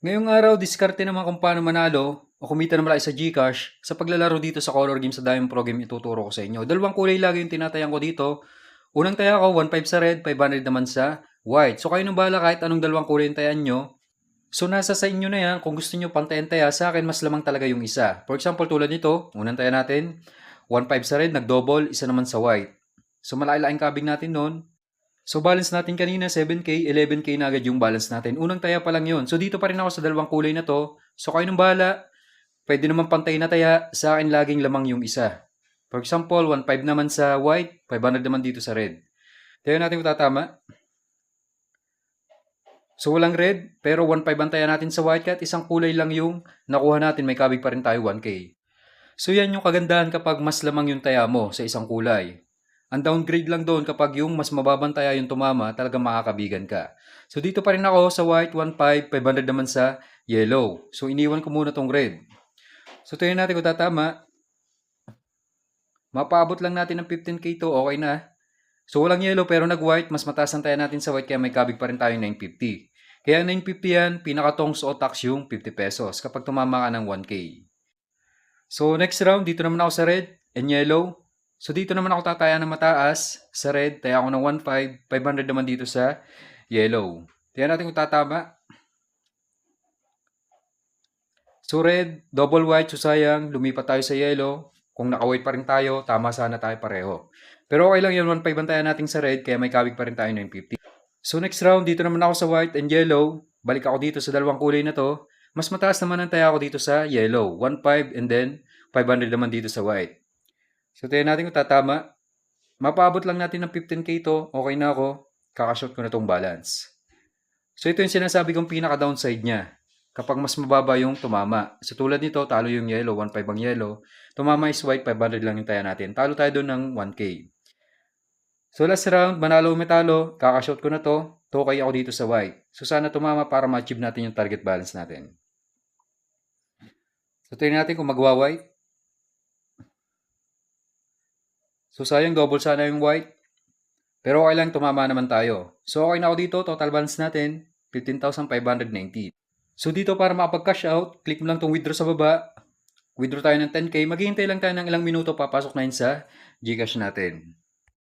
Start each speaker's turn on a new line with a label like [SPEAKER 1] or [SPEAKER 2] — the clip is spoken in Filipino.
[SPEAKER 1] Ngayong araw, diskarte naman kung paano manalo o kumita ng malaki sa GCash sa paglalaro dito sa color game sa Diamond Pro Game ituturo ko sa inyo. Dalawang kulay lagi yung tinatayan ko dito. Unang taya ko, 1.5 sa red, 500 naman sa white. So kayo nang bahala kahit anong dalawang kulay yung tayan nyo. So nasa sa inyo na yan kung gusto nyo pantayan taya. Sa akin, mas lamang talaga yung isa. For example, tulad nito, unang taya natin, 1.5 sa red, nag-double, isa naman sa white. So malaki-laking kabig natin noon. So balance natin kanina 7K, 11K na agad yung balance natin. Unang taya pa lang yun. So dito pa rin ako sa dalawang kulay na to. So kayo nang bahala. Pwede naman pantay na taya. Sa akin laging lamang yung isa. For example, 1.5 naman sa white, 500 naman dito sa red. Tayo natin kung tatama. So walang red, pero 1.5 ang taya natin sa white. Kahit isang kulay lang yung nakuha natin, may kabig pa rin tayo 1K. So yan yung kagandahan kapag mas lamang yung taya mo sa isang kulay. Ang downgrade lang doon kapag yung mas mababang taya yung tumama, talagang makakabigan ka. So dito pa rin ako sa white, 1.5, 500 naman sa yellow. So iniwan ko muna tong red. So tingnan natin kung tatama. Mapaabot lang natin ng 15K to, okay na. So walang yellow pero nag-white, mas mataas ang taya natin sa white kaya may kabig pa rin tayo 950. Kaya 950 yan, pinakatongs o tax yung 50 pesos kapag tumama ka ng 1K. So next round, dito naman ako sa red and yellow. So dito naman ako tataya ng mataas sa red, taya ako ng 1.5, 500 naman dito sa yellow. Tingnan natin kung tatama. So red, double white, so sayang, lumipat tayo sa yellow. Kung naka-white pa rin tayo, tama sana tayo pareho. Pero okay lang yun, 1.5 ang taya natin sa red, kaya may kabig pa rin tayo 950. So next round, dito naman ako sa white and yellow. Balik ako dito sa dalawang kulay na to. Mas mataas naman ang taya ako dito sa yellow. 1.5 and then 500 naman dito sa white. So tingnan natin kung tatama. Mapaabot lang natin ng 15K to. Okay na ako. Kakashot ko na tong balance. So ito yung sinasabi kong pinaka-downside niya. Kapag mas mababa yung tumama. So tulad nito, talo yung yellow, 1.5 ang yellow. Tumama is white, 500 lang yung taya natin. Talo tayo doon ng 1K. So last round, manalo o metalo, kakashot ko na to. Tokay ako dito sa white. So sana tumama para ma-achieve natin yung target balance natin. So tingnan natin kung magwa-white. So sayang double sana yung white. Pero okay lang, tumama naman tayo. So okay na ako dito, total balance natin, 15,590. So dito para makapag-cash out, click mo lang tong withdraw sa baba. Withdraw tayo ng 10K. Maghihintay lang tayo ng ilang minuto, papasok na yun sa Gcash natin.